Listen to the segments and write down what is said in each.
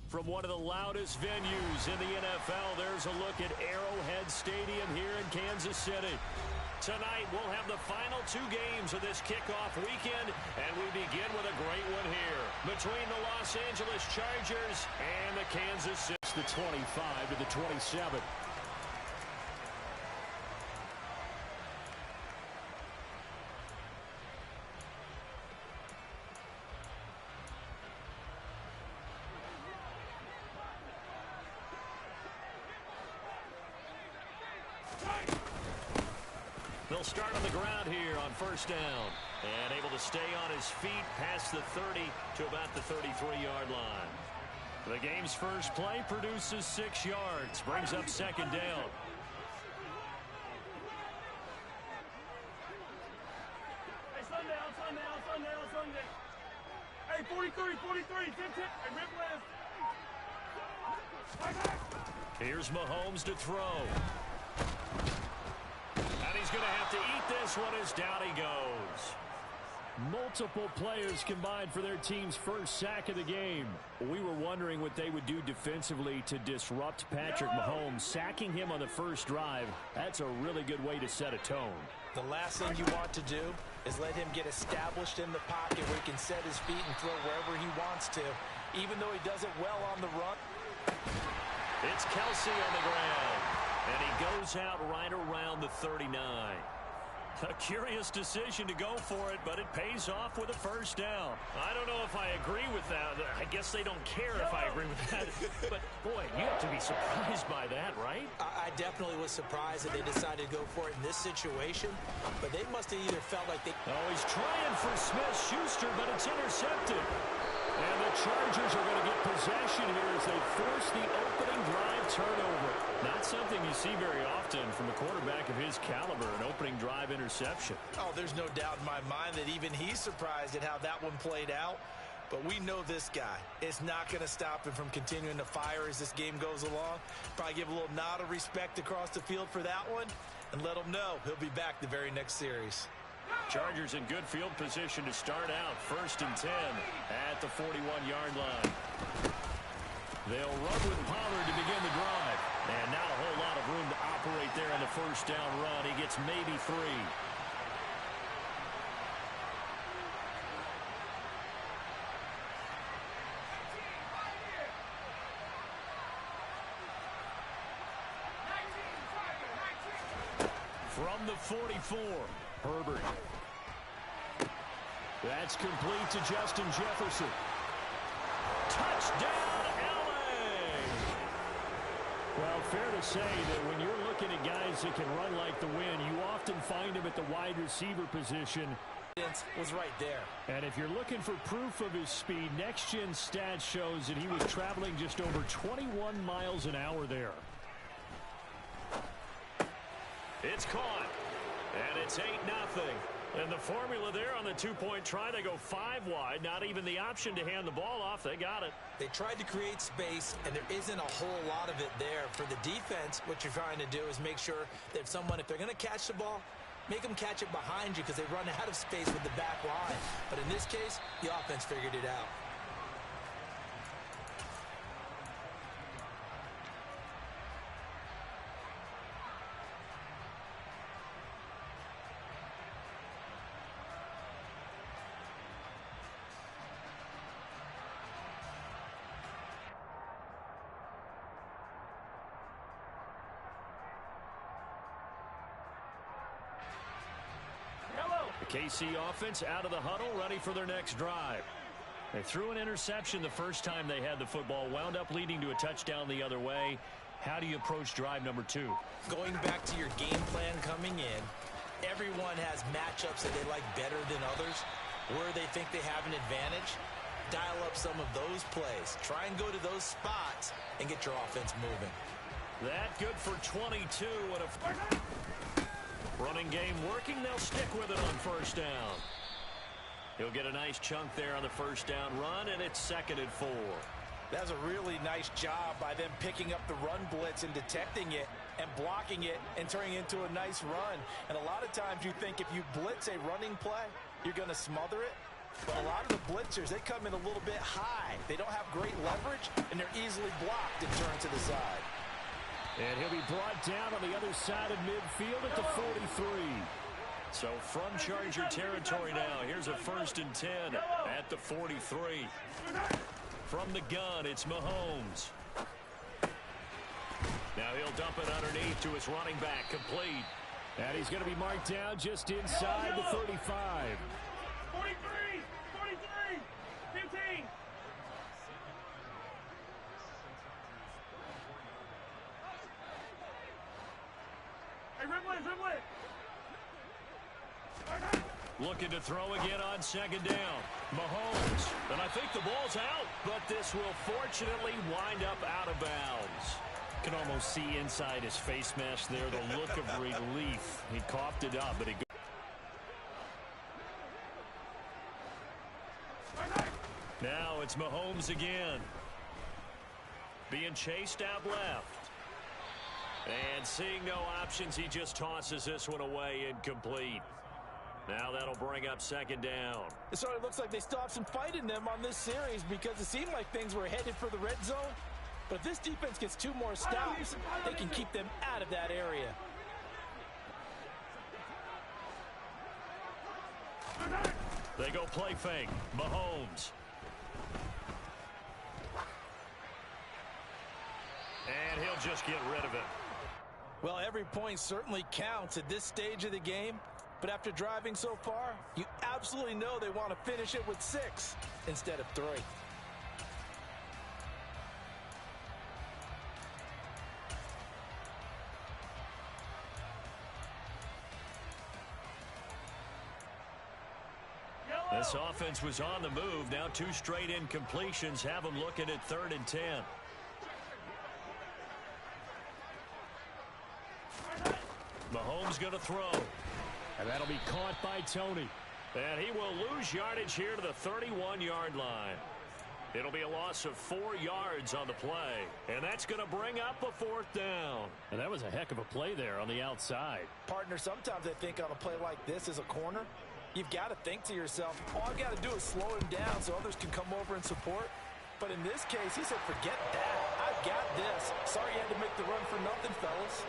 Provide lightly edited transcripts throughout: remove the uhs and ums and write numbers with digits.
From one of the loudest venues in the NFL, there's a look at Arrowhead Stadium here in Kansas City. Tonight, we'll have the final two games of this kickoff weekend, and we begin with a great one here between the Los Angeles Chargers and the Kansas City. The 25 to the 27. They'll start on the ground here on first down. And able to stay on his feet past the 30 to about the 33-yard line. The game's first play produces 6 yards. Brings up second down. Hey, Sunday. Hey, 43, 10. Hey, rip left. Here's Mahomes to throw. And he's going to have to eat this one as down he goes. Multiple players combined for their team's first sack of the game. We were wondering what they would do defensively to disrupt Patrick Mahomes. Sacking him on the first drive, that's a really good way to set a tone. The last thing you want to do is let him get established in the pocket where he can set his feet and throw wherever he wants to, even though he does it well on the run. It's Kelsey on the ground, and he goes out right around the 39. A curious decision to go for it, but it pays off with a first down. I don't know if I agree with that. I guess they don't care if I agree with that. But, boy, you have to be surprised by that, right? I definitely was surprised that they decided to go for it in this situation. But they must have either felt like they... Oh, he's trying for Smith-Schuster, but it's intercepted. And the Chargers are going to get possession here as they force the opening drive turnover. Not something you see very often from a quarterback of his caliber, an opening drive interception. Oh, there's no doubt in my mind that even he's surprised at how that one played out. But we know this guy. It's not going to stop him from continuing to fire as this game goes along. Probably give a little nod of respect across the field for that one and let him know he'll be back the very next series. Chargers in good field position to start out. 1st and 10 at the 41-yard line. They'll run with Pollard to begin the drive. And not a whole lot of room to operate there on the first down run. He gets maybe 3. From the 44, Herbert. That's complete to Justin Jefferson. Touchdown, LA! Well, fair to say that when you're looking at guys that can run like the wind, you often find them at the wide receiver position. Was right there. And if you're looking for proof of his speed, Next Gen Stats shows that he was traveling just over 21 miles an hour there. It's caught, and it's 8-0. And the formula there on the two-point try, they go 5 wide. Not even the option to hand the ball off. They got it. They tried to create space, and there isn't a whole lot of it there. For the defense, what you're trying to do is make sure that if they're going to catch the ball, make them catch it behind you because they run out of space with the back line. But in this case, the offense figured it out. The KC offense out of the huddle, ready for their next drive. They threw an interception the first time they had the football, wound up leading to a touchdown the other way. How do you approach drive number 2? Going back to your game plan coming in, everyone has matchups that they like better than others, where they think they have an advantage. Dial up some of those plays. Try and go to those spots and get your offense moving. That good for 22. And a running game working. They'll stick with it on first down. He'll get a nice chunk there on the first down run, and it's 2nd and 4. That was a really nice job by them picking up the run blitz and detecting it and blocking it and turning it into a nice run. And a lot of times you think if you blitz a running play, you're going to smother it. But a lot of the blitzers, they come in a little bit high. They don't have great leverage, and they're easily blocked and turned to the side. And he'll be brought down on the other side of midfield at the 43. So from Charger territory now, here's a 1st and 10 at the 43. From the gun, it's Mahomes. Now he'll dump it underneath to his running back, complete. And he's going to be marked down just inside the 35. 43, 43, 15. Hey, dribble it. Looking to throw again on 2nd down. Mahomes. And I think the ball's out, but this will fortunately wind up out of bounds. Can almost see inside his face mask there the look of relief. He coughed it up, but it. Now it's Mahomes again. Being chased out left. And seeing no options, he just tosses this one away, incomplete. Now that'll bring up 2nd down. It sort of looks like they still have some fight in them on this series because it seemed like things were headed for the red zone. But if this defense gets 2 more stops, they can keep them out of that area. They go play fake. Mahomes. And he'll just get rid of it. Well, every point certainly counts at this stage of the game. But after driving so far, you absolutely know they want to finish it with 6 instead of 3. This offense was on the move. Now 2 straight incompletions have them looking at 3rd and 10. Mahomes going to throw. And that'll be caught by Tony. And he will lose yardage here to the 31-yard line. It'll be a loss of 4 yards on the play. And that's going to bring up a 4th down. And that was a heck of a play there on the outside. Partner, sometimes I think on a play like this as a corner, you've got to think to yourself, all I've got to do is slow him down so others can come over and support. But in this case, he said, forget that. I've got this. Sorry you had to make the run for nothing, fellas.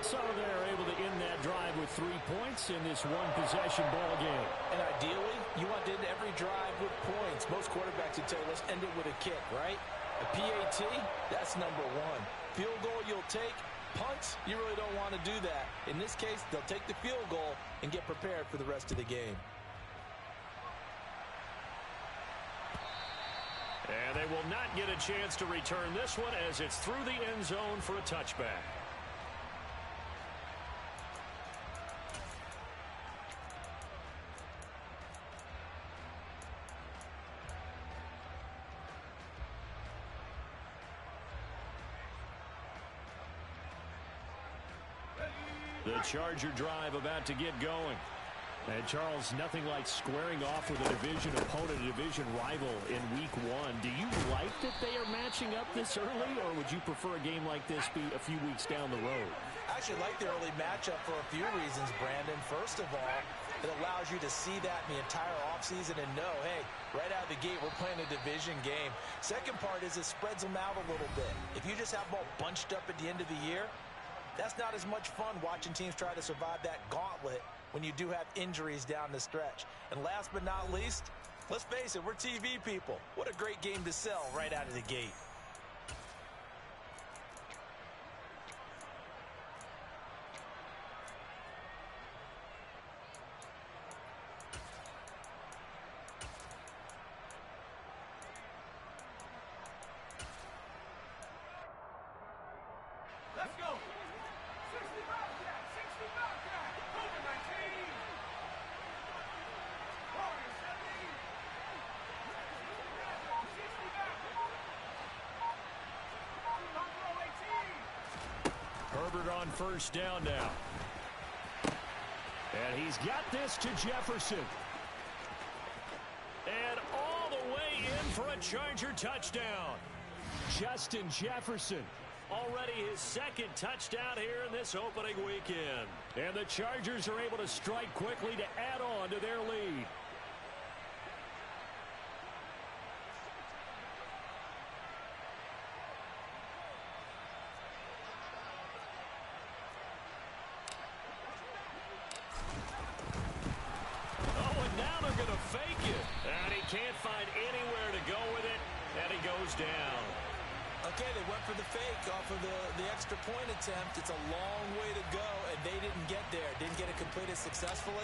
So they're able to end that drive with 3 points in this one-possession ball game. And ideally, you want to end every drive with points. Most quarterbacks would tell you, let's end it with a kick, right? A PAT, that's number 1. Field goal you'll take. Punts, you really don't want to do that. In this case, they'll take the field goal and get prepared for the rest of the game. And they will not get a chance to return this one as it's through the end zone for a touchback. The Charger drive about to get going. And Charles, nothing like squaring off with a division opponent, a division rival in week 1. Do you like that they are matching up this early, or would you prefer a game like this be a few weeks down the road? I actually like the early matchup for a few reasons, Brandon. First of all, it allows you to see that in the entire offseason and know, hey, right out of the gate, we're playing a division game. Second part is it spreads them out a little bit. If you just have them all bunched up at the end of the year, that's not as much fun watching teams try to survive that gauntlet when you do have injuries down the stretch. And last but not least, let's face it, we're TV people. What a great game to sell right out of the gate. Let's go. 60 Bobcat, 60 Bobcat, over 19. Warriors 70. 60 Bobcat. Herbert on 1st down now. And he's got this to Jefferson. And all the way in for a Charger touchdown. Justin Jefferson. Already his 2nd touchdown here in this opening weekend. And the Chargers are able to strike quickly to add on to their lead. fake it. And he can't find anywhere to go with it, and he goes down. Okay, they went for the fake off of the extra point attempt. It's a long way to go, and they didn't get there. Didn't get it completed successfully.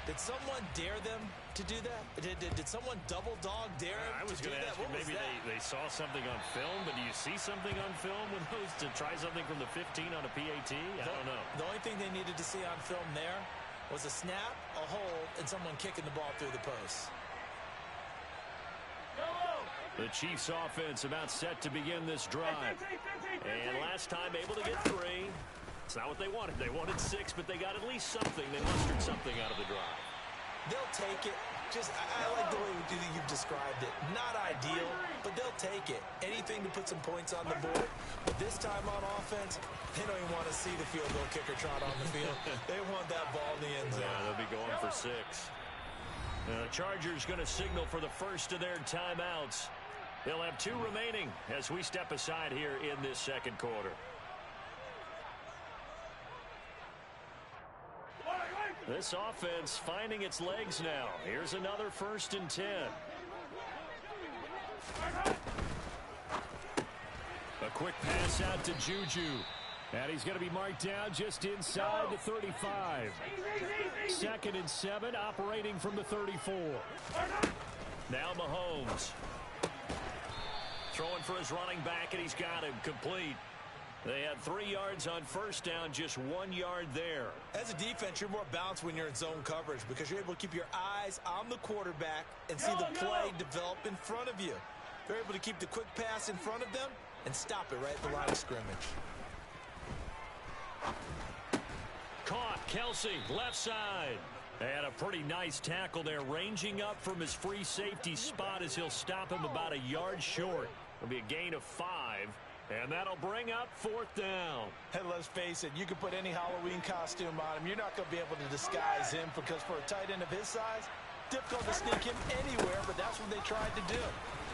Did someone dare them to do that? Did someone double dog dare them I was going to ask you, maybe they saw something on film, but do you see something on film when those to try something from the 15 on a PAT? I don't know. The only thing they needed to see on film there was a snap, a hold, and someone kicking the ball through the post. The Chiefs offense about set to begin this drive. And last time able to get 3. It's not what they wanted. They wanted 6, but they got at least something. They mustered something out of the drive. They'll take it. I like the way you've described it. Not ideal, but they'll take it. Anything to put some points on the board. But this time on offense, they don't even want to see the field goal kicker trot on the field. They want that ball in the end zone. Yeah, they'll be going for 6. The Chargers going to signal for the first of their timeouts. They'll have 2 remaining as we step aside here in this second quarter. This offense finding its legs now. Here's another 1st and 10. A quick pass out to Juju. And he's going to be marked down just inside the 35. 2nd and 7, operating from the 34. Now Mahomes. Throwing for his running back, and he's got him complete. They had 3 yards on 1st down, just 1 yard there. As a defense, you're more balanced when you're in zone coverage because you're able to keep your eyes on the quarterback and see the play develop in front of you. They're able to keep the quick pass in front of them and stop it right at the line of scrimmage. Caught, Kelsey, left side. And a pretty nice tackle there, ranging up from his free safety spot as he'll stop him about a yard short. It'll be a gain of 5, and that'll bring up 4th down. Hey, let's face it, you can put any Halloween costume on him. You're not going to be able to disguise him because for a tight end of his size, difficult to sneak him anywhere, but that's what they tried to do.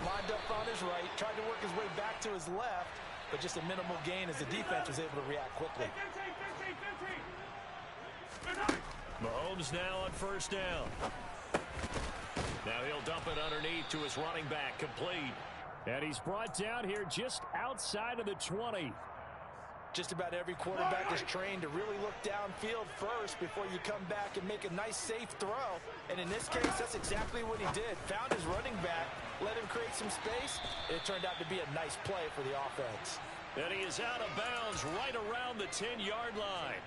Lined up on his right, tried to work his way back to his left, but just a minimal gain as the defense was able to react quickly. Mahomes now on 1st down. Now he'll dump it underneath to his running back, complete. And he's brought down here just outside of the 20. Just about every quarterback is trained to really look downfield first before you come back and make a nice, safe throw. And in this case, that's exactly what he did. Found his running back, let him create some space, and it turned out to be a nice play for the offense. And he is out of bounds right around the 10-yard line.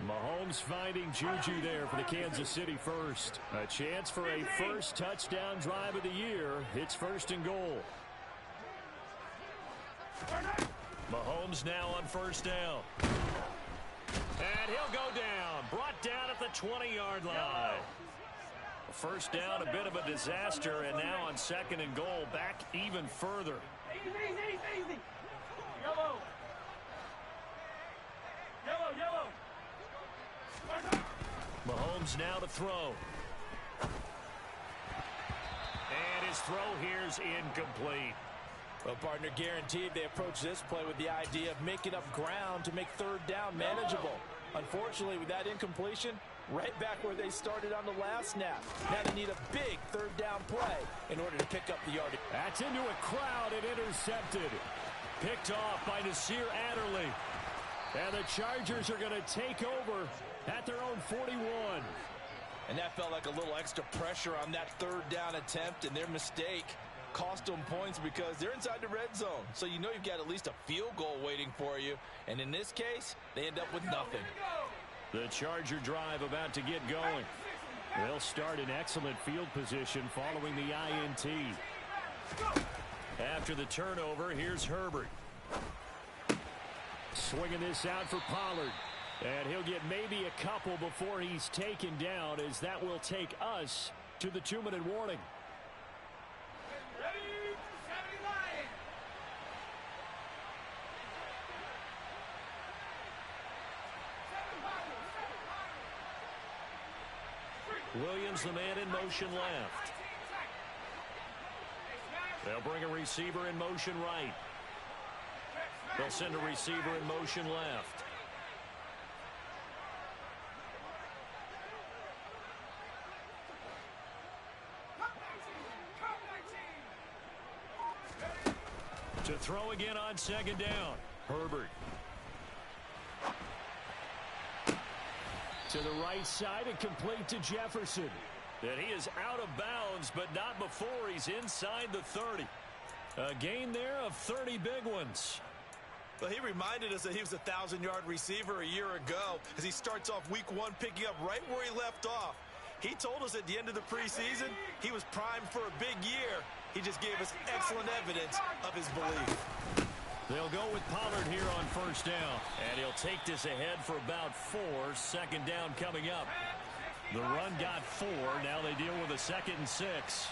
Mahomes finding Juju there for the Kansas City first. A chance for a first touchdown drive of the year. It's 1st and goal. Mahomes now on 1st down. And he'll go down. Brought down at the 20-yard line. 1st down, a bit of a disaster, and now on 2nd and goal, back even further. Easy. Yellow. Mahomes now to throw. And his throw here's incomplete. Well, partner, guaranteed they approach this play with the idea of making up ground to make 3rd down manageable. Unfortunately, with that incompletion, right back where they started on the last snap. Now they need a big 3rd down play in order to pick up the yardage. That's into a crowd and intercepted. Picked off by Nasir Adderley. And the Chargers are going to take over at their own 41. And that felt like a little extra pressure on that 3rd down attempt, and their mistake cost them points because they're inside the red zone. So you know you've got at least a field goal waiting for you. And in this case, they end up with nothing. The Charger drive about to get going. They'll start in excellent field position following the INT. After the turnover, here's Herbert. Swinging this out for Pollard. And he'll get maybe a couple before he's taken down, as that will take us to the 2-minute warning. Williams, the man in motion left. They'll bring a receiver in motion right. They'll send a receiver in motion left. To throw again on second down. Herbert. To the right side and complete to Jefferson. And he is out of bounds, but not before he's inside the 30. A gain there of 30 big ones. Well, he reminded us that he was a 1,000-yard receiver a year ago as he starts off week 1 picking up right where he left off. He told us at the end of the preseason he was primed for a big year. He just gave us excellent evidence of his belief. They'll go with Pollard here on first down. And he'll take this ahead for about 4. Second down coming up. The run got 4. Now they deal with a 2nd and 6.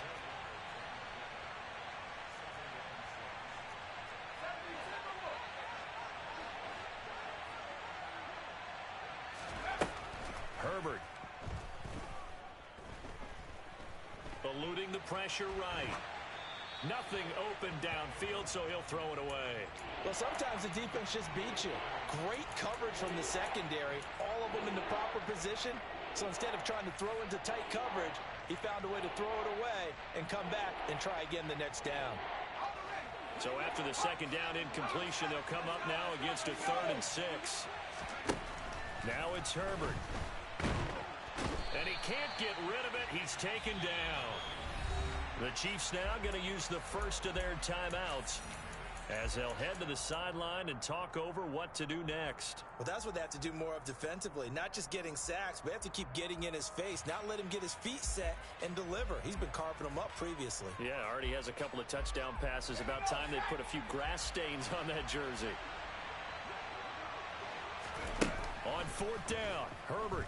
Herbert. Eluding the pressure right. Nothing open downfield, so he'll throw it away. Well, sometimes the defense just beats you. Great coverage from the secondary. All of them in the proper position. So instead of trying to throw into tight coverage, he found a way to throw it away and come back and try again the next down. So after the second down incompletion, they'll come up now against a 3rd and 6. Now it's Herbert. And he can't get rid of it. He's taken down. The Chiefs now going to use the first of their timeouts as they'll head to the sideline and talk over what to do next. Well, that's what they have to do more of defensively. Not just getting sacks, but they have to keep getting in his face. Not let him get his feet set and deliver. He's been carving them up previously. Yeah, already has a couple of touchdown passes. About time they put a few grass stains on that jersey. On 4th down, Herbert.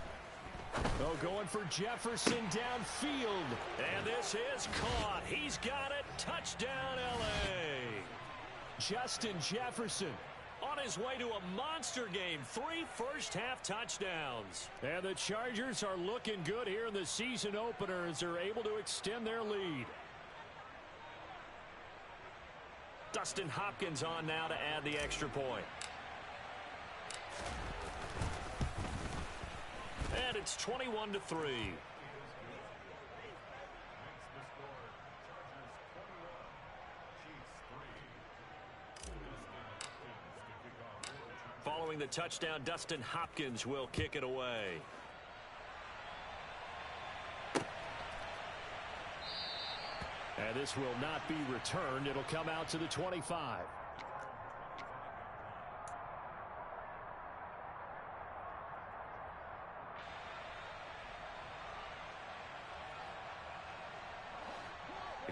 Oh, going for Jefferson downfield. And this is caught. He's got it. Touchdown, L.A. Justin Jefferson on his way to a monster game. 3 first-half touchdowns. And the Chargers are looking good here in the season opener as they're able to extend their lead. Dustin Hopkins on now to add the extra point. And it's 21-3. Following the touchdown, Dustin Hopkins will kick it away. And this will not be returned. It'll come out to the 25.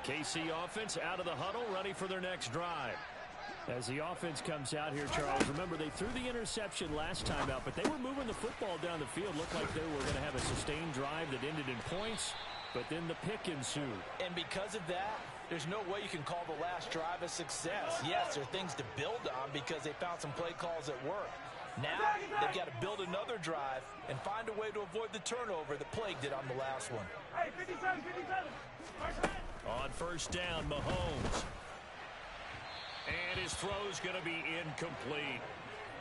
KC offense out of the huddle, ready for their next drive. As the offense comes out here, Charles, remember they threw the interception last time out, but they were moving the football down the field. Looked like they were going to have a sustained drive that ended in points, but then the pick ensued. And because of that, there's no way you can call the last drive a success. Yes, there are things to build on because they found some play calls that work. Now, they've got to build another drive and find a way to avoid the turnover that plagued it on the last one. Hey, 57, 57. On first down, Mahomes. And his throw's going to be incomplete.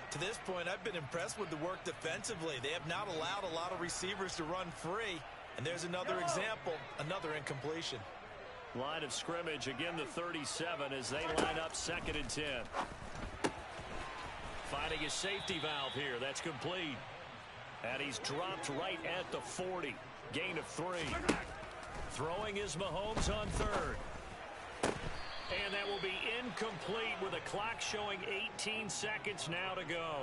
To this point, I've been impressed with the work defensively. They have not allowed a lot of receivers to run free. And there's another example, another incompletion. Line of scrimmage, again the 37 as they line up 2nd and 10. Finding a safety valve here. That's complete. And he's dropped right at the 40. Gain of 3. Throwing is Mahomes on 3rd. And that will be incomplete with a clock showing 18 seconds now to go.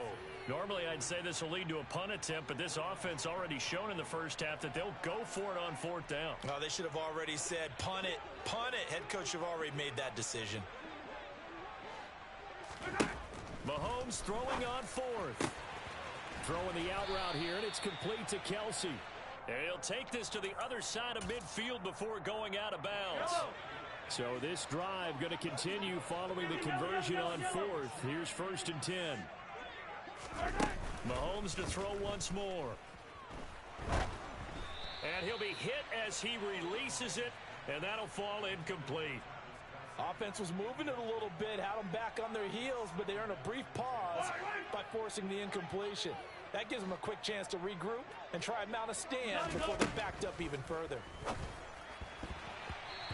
Normally, I'd say this will lead to a punt attempt, but this offense already shown in the first half that they'll go for it on 4th down. Oh, they should have already said, punt it, punt it. Head coach should have already made that decision. Mahomes throwing on 4th. Throwing the out route here, and it's complete to Kelsey. And he'll take this to the other side of midfield before going out of bounds. So this drive going to continue following the conversion on 4th. Here's 1st and 10. Mahomes to throw once more. And he'll be hit as he releases it, and that'll fall incomplete. Offense was moving it a little bit, had them back on their heels, but they earned a brief pause by forcing the incompletion. That gives them a quick chance to regroup and try and mount a stand before they're backed up even further.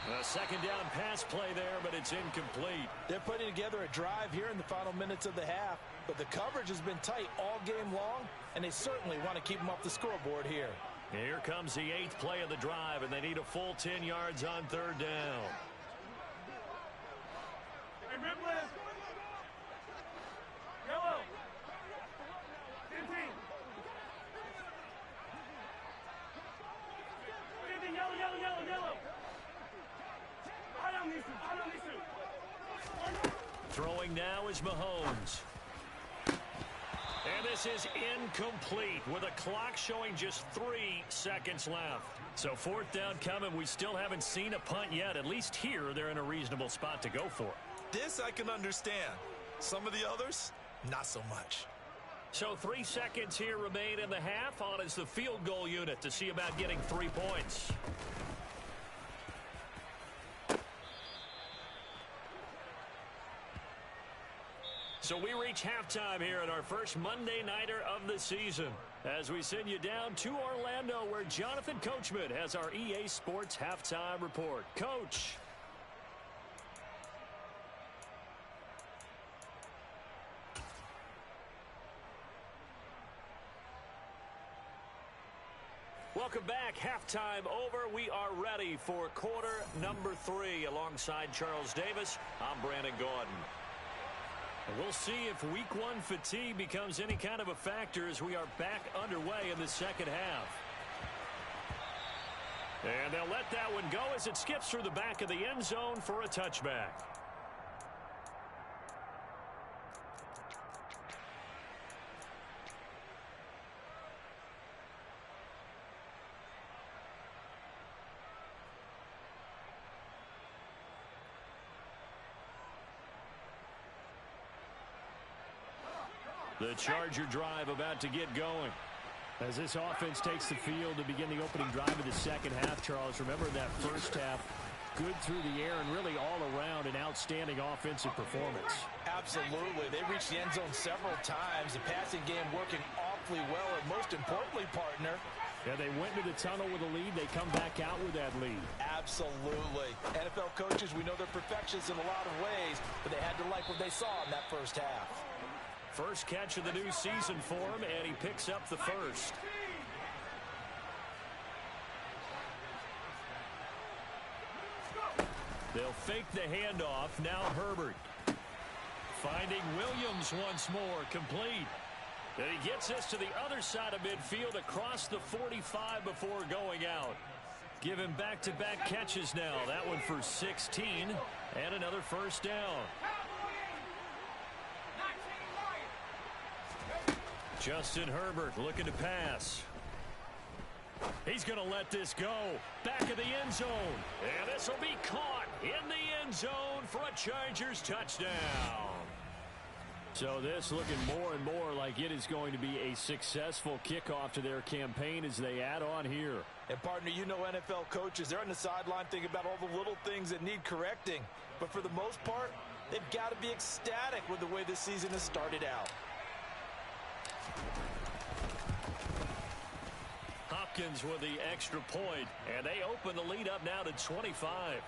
A second down pass play there, but it's incomplete. They're putting together a drive here in the final minutes of the half, but the coverage has been tight all game long, and they certainly want to keep them off the scoreboard here. Here comes the 8th play of the drive, and they need a full 10 yards on third down. Hey, red flag. Yellow. 15. 15, yellow, yellow, yellow, yellow. I don't need to. I don't need to. Throwing now is Mahomes. And this is incomplete with a clock showing just 3 seconds left. So fourth down coming. We still haven't seen a punt yet. At least here they're in a reasonable spot to go for. This I can understand. Some of the others, not so much. So 3 seconds here remain in the half. On is the field goal unit to see about getting 3 points. So we reach halftime here at our first Monday Nighter of the season as we send you down to Orlando where Jonathan Coachman has our EA Sports Halftime Report. Coach. Welcome back. Halftime over. We are ready for quarter number 3 alongside Charles Davis. I'm Brandon Gaudin. And we'll see if week 1 fatigue becomes any kind of a factor as we are back underway in the second half. And they'll let that one go as it skips through the back of the end zone for a touchback. The Charger drive about to get going. As this offense takes the field to begin the opening drive of the second half, Charles, remember that first half, good through the air and really all around an outstanding offensive performance. Absolutely. They reached the end zone several times. The passing game working awfully well, and most importantly, partner, yeah, they went into the tunnel with a lead. They come back out with that lead. Absolutely. NFL coaches, we know they're perfectionists in a lot of ways, but they had to like what they saw in that first half. First catch of the new season for him, and he picks up the first. They'll fake the handoff. Now Herbert. Finding Williams once more, complete. And he gets this to the other side of midfield across the 45 before going out. Give him back-to-back catches now. That one for 16 and another first down. Justin Herbert looking to pass. He's going to let this go. Back of the end zone. And this will be caught in the end zone for a Chargers touchdown. So this looking more and more like it is going to be a successful kickoff to their campaign as they add on here. And partner, you know NFL coaches, they're on the sideline thinking about all the little things that need correcting. But for the most part, they've got to be ecstatic with the way this season has started out. Hopkins with the extra point, and they open the lead up now to 25.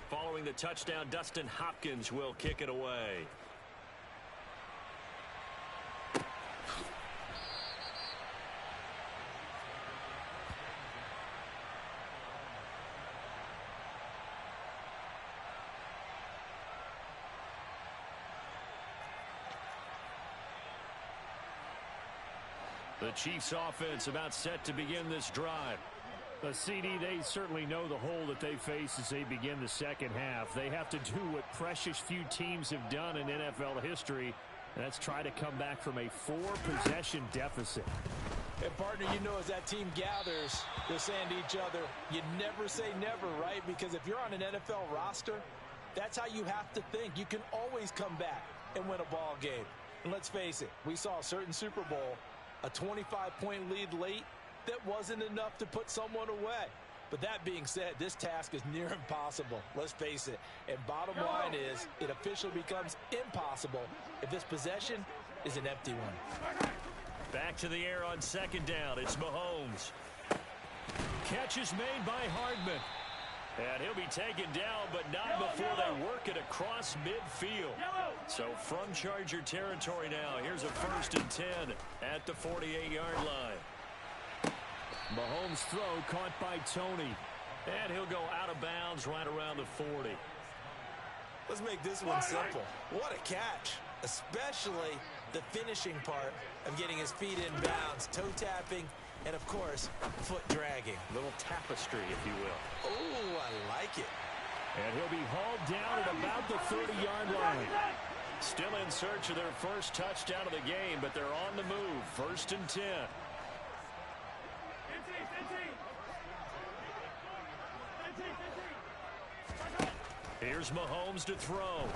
Following the touchdown, Dustin Hopkins will kick it away. The Chiefs offense about set to begin this drive. The CD, they certainly know the hole that they face as they begin the second half. They have to do what precious few teams have done in NFL history, and that's try to come back from a 4-possession deficit. And partner, you know, as that team gathers, they're saying to each other, you never say never, right? Because if you're on an NFL roster, that's how you have to think. You can always come back and win a ball game. And let's face it, we saw a certain Super Bowl A 25-point lead late, that wasn't enough to put someone away. But that being said, this task is near impossible. Let's face it. And bottom line is, it officially becomes impossible if this possession is an empty one. Back to the air on second down. It's Mahomes. Catch is made by Hardman. And he'll be taken down, but not before they work it across midfield. So from Charger territory now, here's a 1st and 10 at the 48-yard line. Mahomes' throw caught by Tony. And he'll go out of bounds right around the 40. Let's make this one simple. What a catch, especially the finishing part of getting his feet in bounds, toe tapping, and of course, foot dragging. Little tapestry, if you will. Oh, I like it. And he'll be hauled down at about the 30-yard line. Still in search of their first touchdown of the game, but they're on the move. 1st and 10. Here's Mahomes to throw.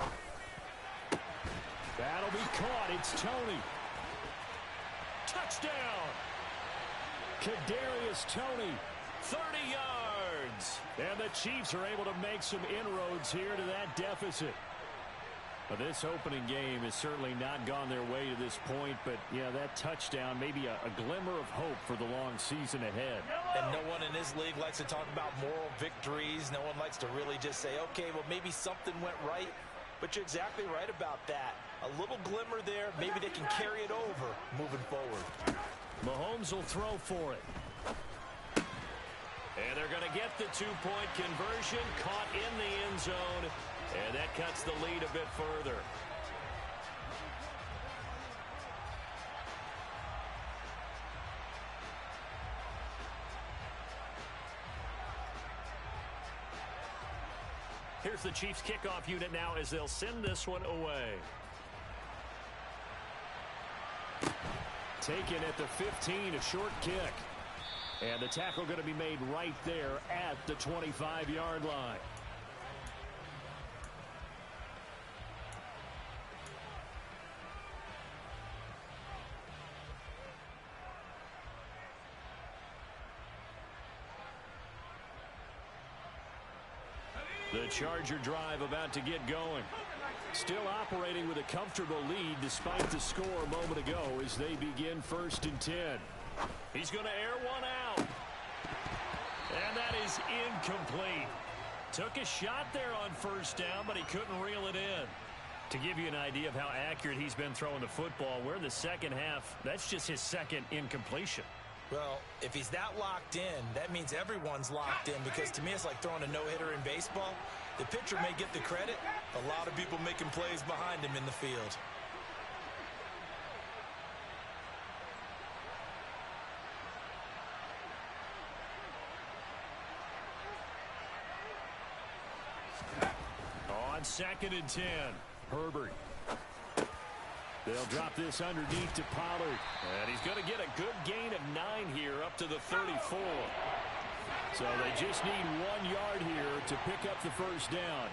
That'll be caught. It's Tony. Touchdown. Kadarius Toney, 30 yards. And the Chiefs are able to make some inroads here to that deficit. But this opening game has certainly not gone their way to this point. But, yeah, that touchdown, maybe a glimmer of hope for the long season ahead. And no one in this league likes to talk about moral victories. No one likes to really just say, okay, well, maybe something went right. But you're exactly right about that. A little glimmer there. Maybe they can carry it over moving forward. Mahomes will throw for it. And they're going to get the two-point conversion, caught in the end zone. And that cuts the lead a bit further. Here's the Chiefs kickoff unit now as they'll send this one away. Taken at the 15, a short kick. And the tackle going to be made right there at the 25-yard line. The Charger drive about to get going. Still operating with a comfortable lead despite the score a moment ago as they begin 1st and 10. He's going to air one out. And that is incomplete. Took a shot there on 1st down, but he couldn't reel it in. To give you an idea of how accurate he's been throwing the football, we're in the second half. That's just his second incompletion. Well, if he's that locked in, that means everyone's locked in, because to me it's like throwing a no-hitter in baseball. The pitcher may get the credit, a lot of people making plays behind him in the field. On 2nd and 10, Herbert. They'll drop this underneath to Pollard. And he's going to get a good gain of 9 here up to the 34. So they just need 1 yard here to pick up the 1st down.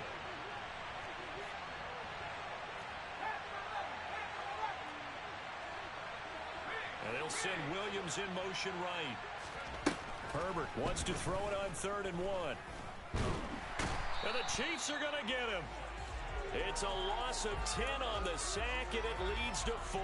And they'll send Williams in motion right. Herbert wants to throw it on 3rd and 1. And the Chiefs are going to get him. It's a loss of 10 on the sack, and it leads to 4th.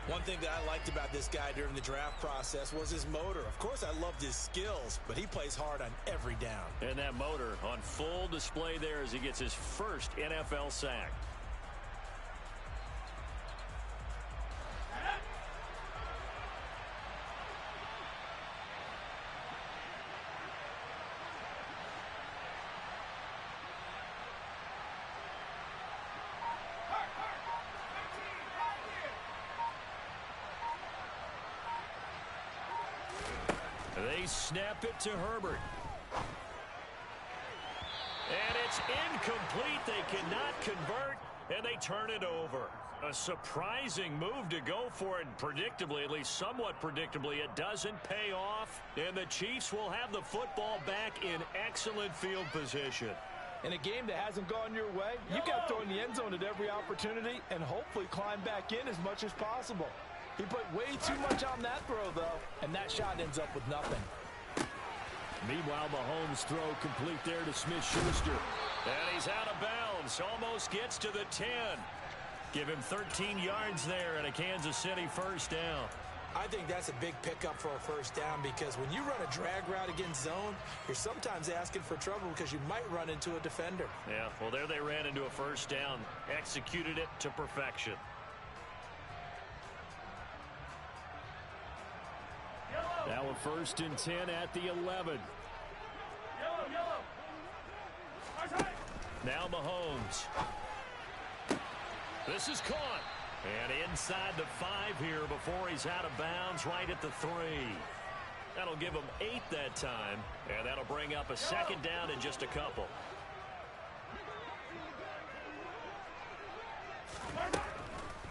One thing that I liked about this guy during the draft process was his motor. Of course, I loved his skills, but he plays hard on every down. And that motor on full display there as he gets his first NFL sack. They snap it to Herbert. And it's incomplete. They cannot convert, and they turn it over. A surprising move to go for it. Predictably, at least somewhat predictably, it doesn't pay off. And the Chiefs will have the football back in excellent field position. In a game that hasn't gone your way, you got to throw in the end zone at every opportunity and hopefully climb back in as much as possible. He put way too much on that throw, though, and that shot ends up with nothing. Meanwhile, Mahomes' throw complete there to Smith-Schuster. And he's out of bounds. Almost gets to the 10. Give him 13 yards there and a Kansas City first down. I think that's a big pickup for a first down because when you run a drag route against zone, you're sometimes asking for trouble because you might run into a defender. Yeah, well, there they ran into a first down. Executed it to perfection. Now a 1st and 10 at the 11. Now Mahomes. This is caught. And inside the 5 here before he's out of bounds right at the 3. That'll give him 8 that time. And that'll bring up a 2nd down in just a couple.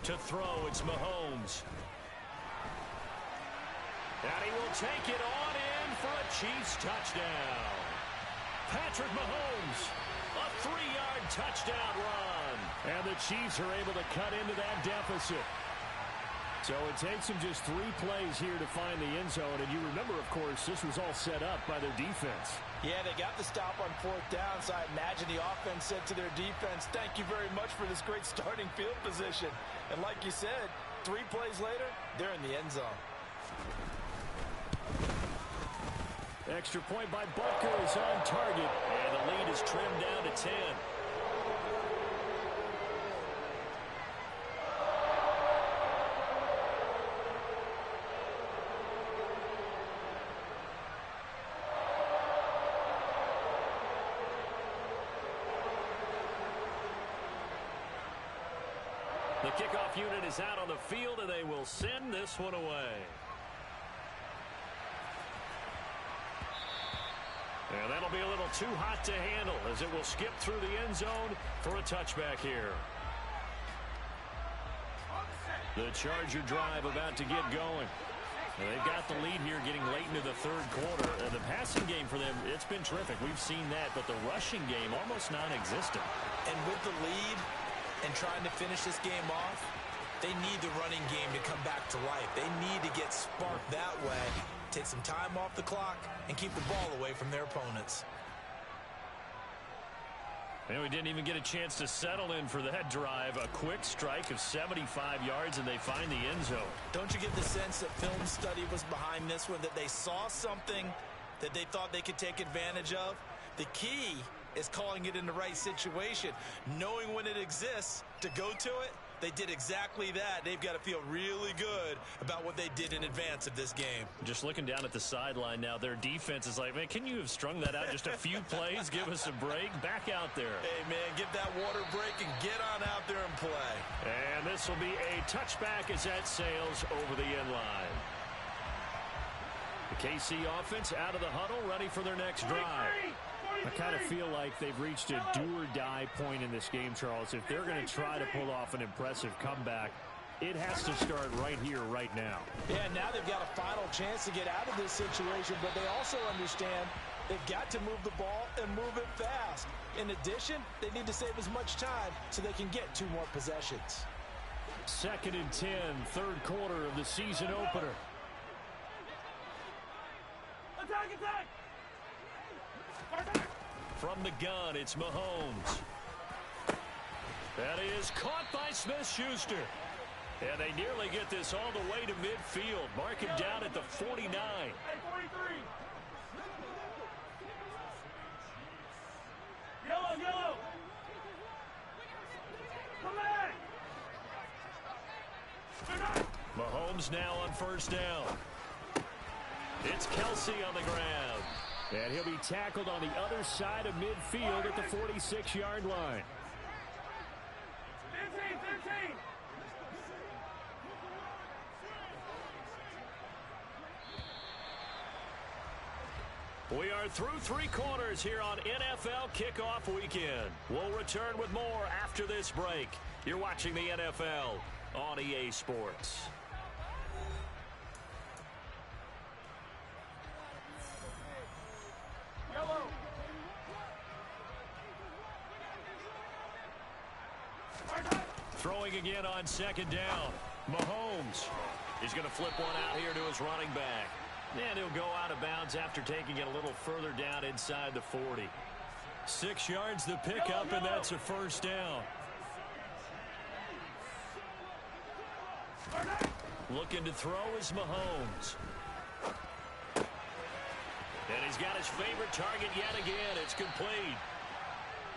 To throw, it's Mahomes. And he will take it on in for a Chiefs touchdown. Patrick Mahomes, a 3-yard touchdown run. And the Chiefs are able to cut into that deficit. So it takes them just 3 plays here to find the end zone. And you remember, of course, this was all set up by their defense. Yeah, they got the stop on 4th down, so I imagine the offense said to their defense, thank you very much for this great starting field position. And like you said, 3 plays later, they're in the end zone. Extra point by Butker is on target, and the lead is trimmed down to 10. The kickoff unit is out on the field, and they will send this one away. And that'll be a little too hot to handle as it will skip through the end zone for a touchback here. The Charger drive about to get going. And they've got the lead here getting late into the 3rd quarter. And the passing game for them, it's been terrific. We've seen that, but the rushing game almost non-existent. And with the lead and trying to finish this game off, they need the running game to come back to life. They need to get sparked that way, take some time off the clock, and keep the ball away from their opponents. And we didn't even get a chance to settle in for that drive. A quick strike of 75 yards, and they find the end zone. Don't you get the sense that film study was behind this one, that they saw something that they thought they could take advantage of? The key is calling it in the right situation, knowing when it exists to go to it. They did exactly that. They've got to feel really good about what they did in advance of this game. Just looking down at the sideline now, their defense is like, man, can you have strung that out just a few plays? Give us a break. Back out there. Hey, man, give that water break and get on out there and play. And this will be a touchback as that sails over the end line. The KC offense out of the huddle, ready for their next drive. I kind of feel like they've reached a do-or-die point in this game, Charles. If they're going to try to pull off an impressive comeback, it has to start right here, right now. Yeah, now they've got a final chance to get out of this situation, but they also understand they've got to move the ball and move it fast. In addition, they need to save as much time so they can get 2 more possessions. 2nd and 10, 3rd quarter of the season opener. Attack, attack! From the gun, it's Mahomes. That is caught by Smith-Schuster. And they nearly get this all the way to midfield. Mark him down at the 49. Hey, 43. Yellow, yellow. Come back. Mahomes now on 1st down. It's Kelsey on the ground. And he'll be tackled on the other side of midfield at the 46-yard line. 15. We are through 3 quarters here on NFL Kickoff Weekend. We'll return with more after this break. You're watching the NFL on EA Sports. Throwing again on 2nd down. Mahomes. He's going to flip one out here to his running back. And he'll go out of bounds after taking it a little further down inside the 40. 6 yards the pickup, and that's a first down. Looking to throw is Mahomes. And he's got his favorite target yet again. It's complete.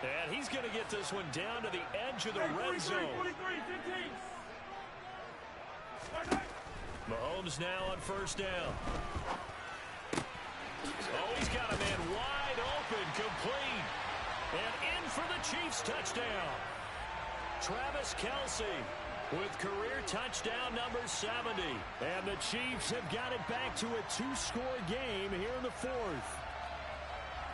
And he's going to get this one down to the edge of the red zone. 43, 15. Mahomes now on first down. Oh, he's got a man wide open, complete. And in for the Chiefs touchdown. Travis Kelce with career touchdown number 70. And the Chiefs have got it back to a 2-score game here in the 4th.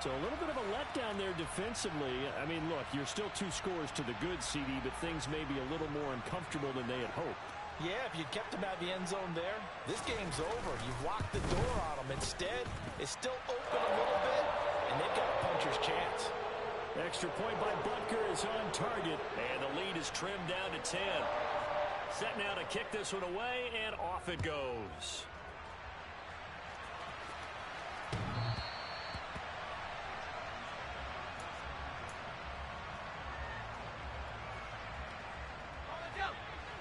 So a little bit of a letdown there defensively. I mean, look, you're still 2 scores to the good, CD, but things may be a little more uncomfortable than they had hoped. Yeah, if you'd kept him out of the end zone there, this game's over. You've locked the door on him. Instead, it's still open a little bit, and they've got a puncher's chance. Extra point by Butker is on target, and the lead is trimmed down to 10. Set now to kick this one away, and off it goes.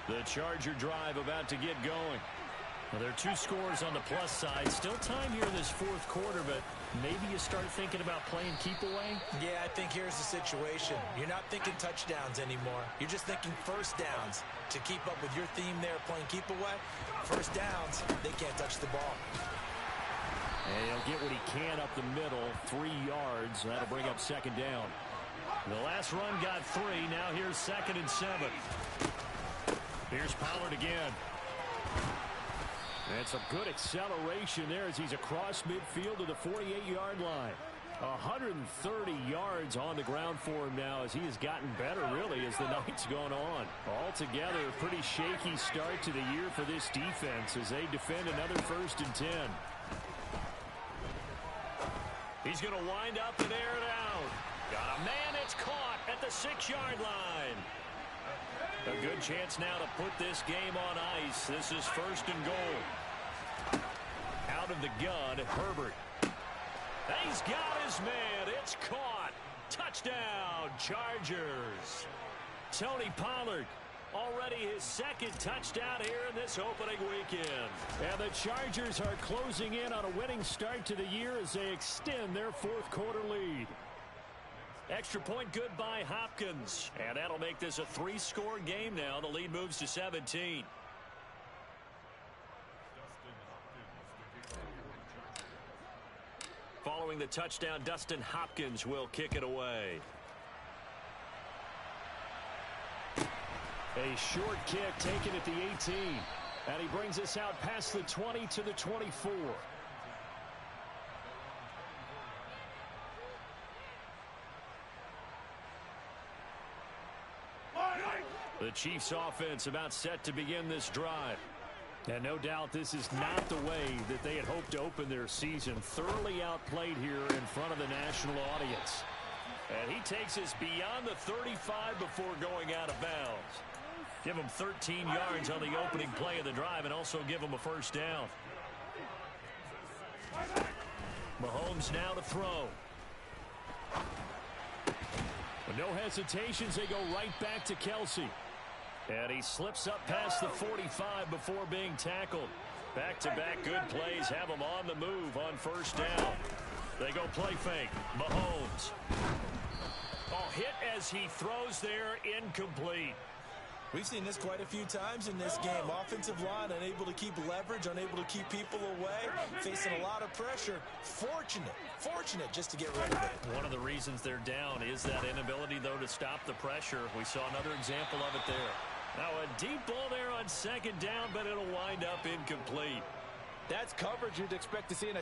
The Charger drive about to get going. Well, there are 2 scores on the plus side. Still time here in this 4th quarter, but maybe you start thinking about playing keep away? Yeah, I think here's the situation. You're not thinking touchdowns anymore. You're just thinking first downs. To keep up with your theme there, playing keep away, first downs, they can't touch the ball. And he'll get what he can up the middle, 3 yards. That'll bring up second down. The last run got 3. Now here's 2nd and 7. Here's Pollard again. And some good acceleration there as he's across midfield to the 48-yard line. 130 yards on the ground for him now as he has gotten better, really, as the night's gone on. Altogether, a pretty shaky start to the year for this defense as they defend another 1st and 10. He's going to wind up and air it out. Got a man, it's caught at the 6-yard line. A good chance now to put this game on ice. This is 1st and goal. Out of the gun, Herbert. He's got his man. It's caught. Touchdown, Chargers. Tony Pollard, already his 2nd touchdown here in this opening weekend. And the Chargers are closing in on a winning start to the year as they extend their 4th quarter lead. Extra point good by Hopkins. And that'll make this a 3-score game now. The lead moves to 17. Following the touchdown, Dustin Hopkins will kick it away. A short kick taken at the 18. And he brings us out past the 20 to the 24. The Chiefs offense about set to begin this drive. And no doubt this is not the way that they had hoped to open their season. Thoroughly outplayed here in front of the national audience. And he takes us beyond the 35 before going out of bounds. Give him 13 yards on the opening play of the drive and also give him a first down. Mahomes now to throw. With no hesitations, they go right back to Kelce. And he slips up past the 45 before being tackled. Back-to-back good plays have him on the move on first down. They go play fake. Mahomes. Oh, hit as he throws there, incomplete. We've seen this quite a few times in this game. Offensive line unable to keep leverage, unable to keep people away, facing a lot of pressure. Fortunate just to get rid of it. One of the reasons they're down is that inability, though, to stop the pressure. We saw another example of it there. Now a deep ball there on second down, but it'll wind up incomplete. That's coverage you'd expect to see in a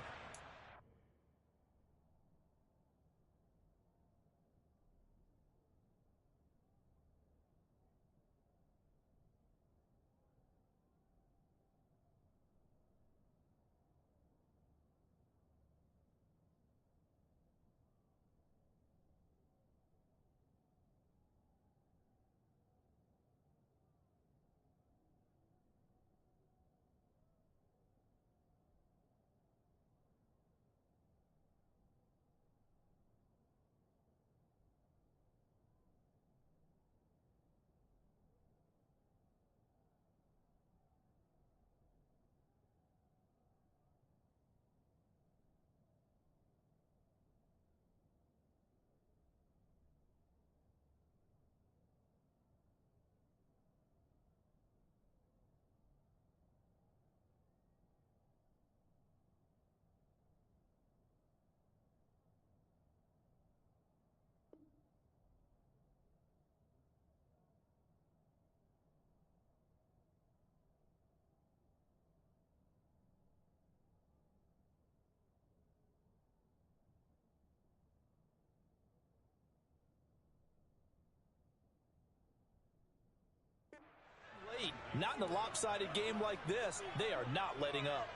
Not in a lopsided game like this. They are not letting up.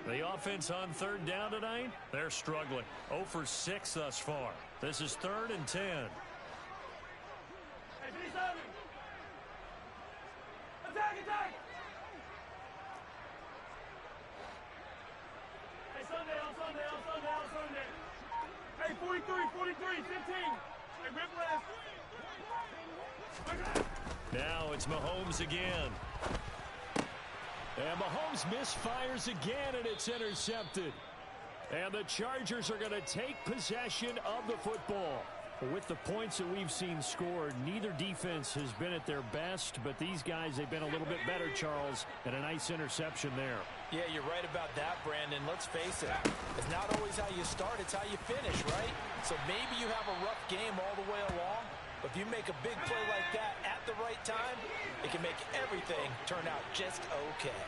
The offense on third down tonight, they're struggling. 0 for 6 thus far. This is 3rd and 10. Hey, attack, attack! Hey, Sunday, on Sunday, on Sunday, on Sunday. Hey, 43, 43, 15. Hey, whiplash. Now it's Mahomes again. And Mahomes misfires again, and it's intercepted. And the Chargers are going to take possession of the football. With the points that we've seen scored, neither defense has been at their best, but these guys, they've been a little bit better, Charles, and a nice interception there. Yeah, you're right about that, Brandon. Let's face it. It's not always how you start, it's how you finish, right? So maybe you have a rough game all the way along, but if you make a big play like that at the right time, it can make everything turn out just okay.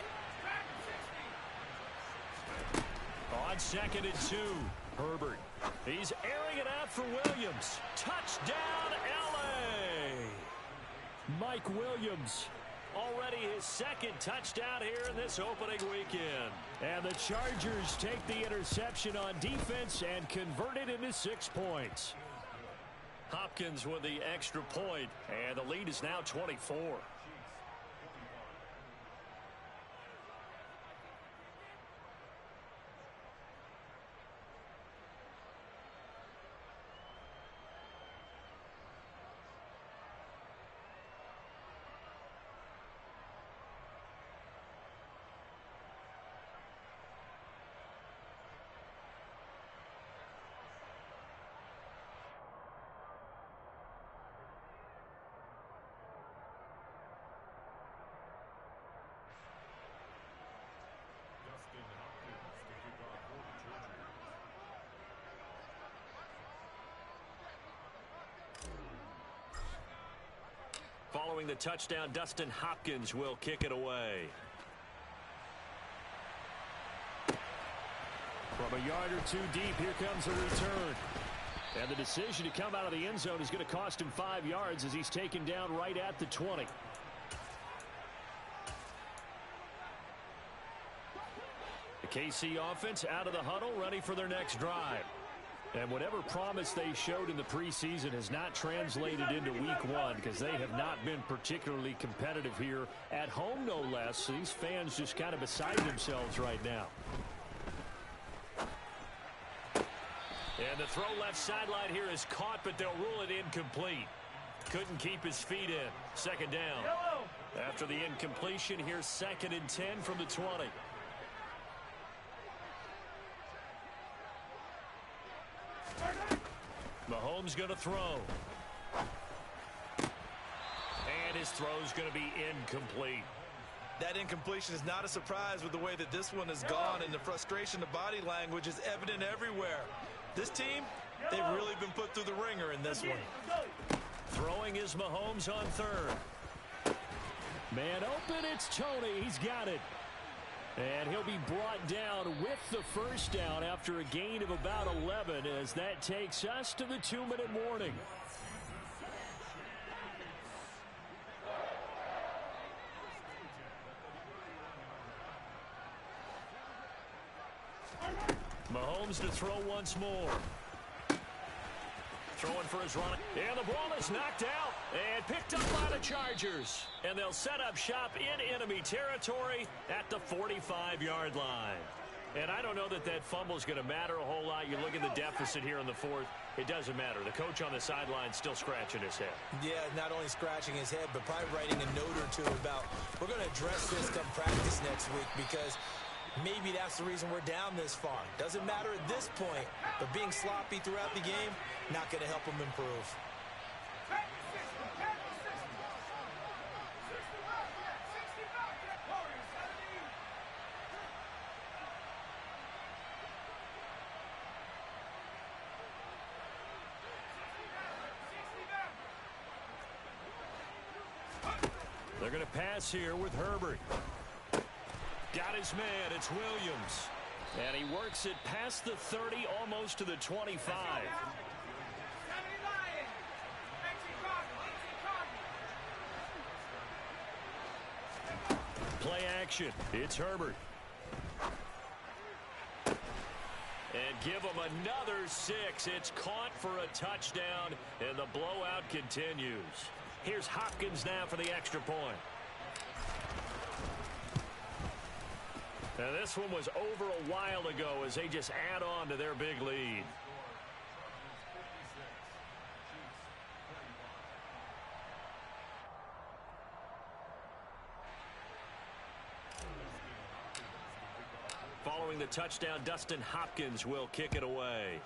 On 2nd and 2, Herbert. He's airing it out for Williams. Touchdown, L.A. Mike Williams, already his 2nd touchdown here in this opening weekend. And the Chargers take the interception on defense and convert it into 6 points. Hopkins with the extra point, and the lead is now 24. Following the touchdown, Dustin Hopkins will kick it away. From a yard or 2 deep, here comes a return. And the decision to come out of the end zone is going to cost him 5 yards as he's taken down right at the 20. The KC offense out of the huddle, ready for their next drive. And whatever promise they showed in the preseason has not translated into week 1 because they have not been particularly competitive here at home, no less. So these fans just kind of beside themselves right now. And the throw left sideline here is caught, but they'll rule it incomplete. Couldn't keep his feet in. 2nd down. After the incompletion, here's 2nd and 10 from the 20. Mahomes going to throw. And his throw's going to be incomplete. That incompletion is not a surprise with the way that this one has gone, and the frustration, the body language is evident everywhere. This team, they've really been put through the ringer in this one. Throwing is Mahomes on 3rd. Man open, it's Tony. He's got it. And he'll be brought down with the 1st down after a gain of about 11 as that takes us to the 2-minute warning. Mahomes to throw once more. Throwing for his run. And the ball is knocked out and picked up by the Chargers. And they'll set up shop in enemy territory at the 45-yard line. And I don't know that that fumble is going to matter a whole lot. You look at the deficit here in the 4th. It doesn't matter. The coach on the sideline still scratching his head. Yeah, not only scratching his head, but probably writing a note or two about we're going to address this come practice next week because maybe that's the reason we're down this far. Doesn't matter at this point, but being sloppy throughout the game, not going to help them improve. They're going to pass here with Herbert. Got his man. It's Williams. And he works it past the 30, almost to the 25. play action. It's Herbert. And give him another 6. It's caught for a touchdown, and the blowout continues. Here's Hopkins now for the extra point. Now this one was over a while ago as they just add on to their big lead. Following the touchdown, Dustin Hopkins will kick it away.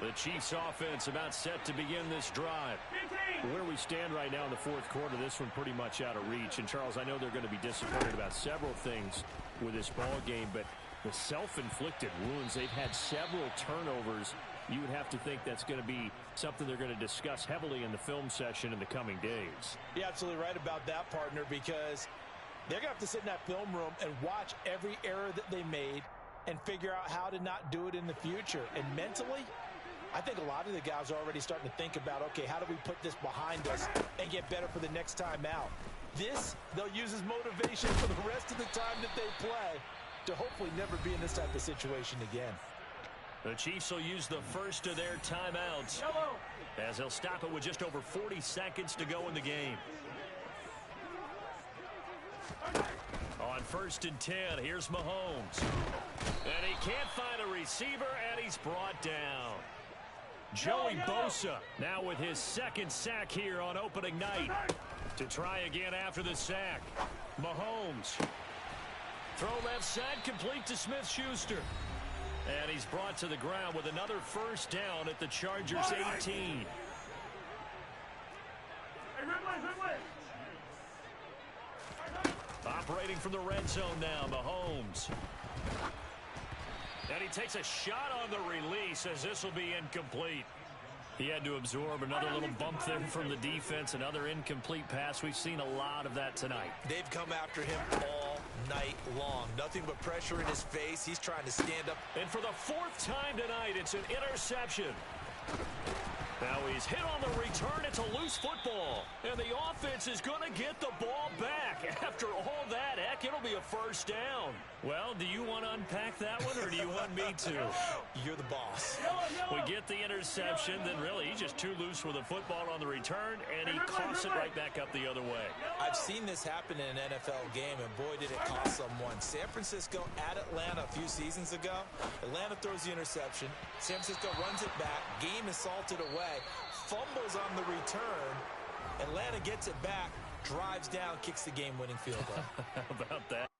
The Chiefs offense about set to begin this drive. Where we stand right now in the fourth quarter, this one pretty much out of reach. And Charles, I know they're going to be disappointed about several things with this ball game, but the self-inflicted wounds, they've had several turnovers. You would have to think that's going to be something they're going to discuss heavily in the film session in the coming days. You're absolutely right about that, partner, because they're going to have to sit in that film room and watch every error that they made and figure out how to not do it in the future. And mentally, I think a lot of the guys are already starting to think about, okay, how do we put this behind us and get better for the next time out? This, they'll use as motivation for the rest of the time that they play to hopefully never be in this type of situation again. The Chiefs will use the first of their timeouts as they'll stop it with just over 40 seconds to go in the game. On 1st and 10, here's Mahomes. And he can't find a receiver, and he's brought down. Joey Bosa now with his 2nd sack here on opening night. To try again after the sack. Mahomes. Throw left side, complete to Smith-Schuster. And he's brought to the ground with another first down at the Chargers' 18. Operating from the red zone now, Mahomes. And he takes a shot on the release as this will be incomplete. He had to absorb another little bump there from the defense, another incomplete pass. We've seen a lot of that tonight. They've come after him all night long. Nothing but pressure in his face. He's trying to stand up. And for the 4th time tonight, it's an interception. Now he's hit on the return. It's a loose football. And the offense is going to get the ball back. After all that, heck, it'll be a first down. Well, do you want to unpack that one, or do you want me to? You're the boss. We get the interception, then really he's just too loose with the football on the return, and he coughs it right back up the other way. I've seen this happen in an NFL game, and boy, did it cost someone. San Francisco at Atlanta a few seasons ago. Atlanta throws the interception. San Francisco runs it back. Game is salted away. Fumbles on the return. Atlanta gets it back, drives down, kicks the game-winning field goal. How about that?